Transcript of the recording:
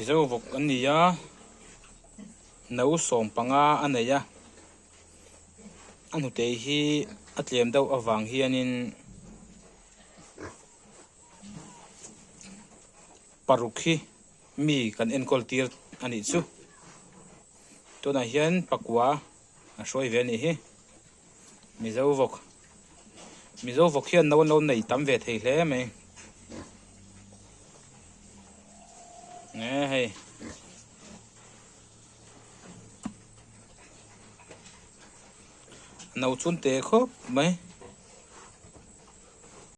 mizo vok ania nấu som panga aneya anu te hi atlem deuh awang hianin paruk hi mi kan enkol tir ani chu tuna hian pakua a hroi ve ni hi mizo vok hian no nei tam ve thei hle mai nè hei nấu chun te khop mai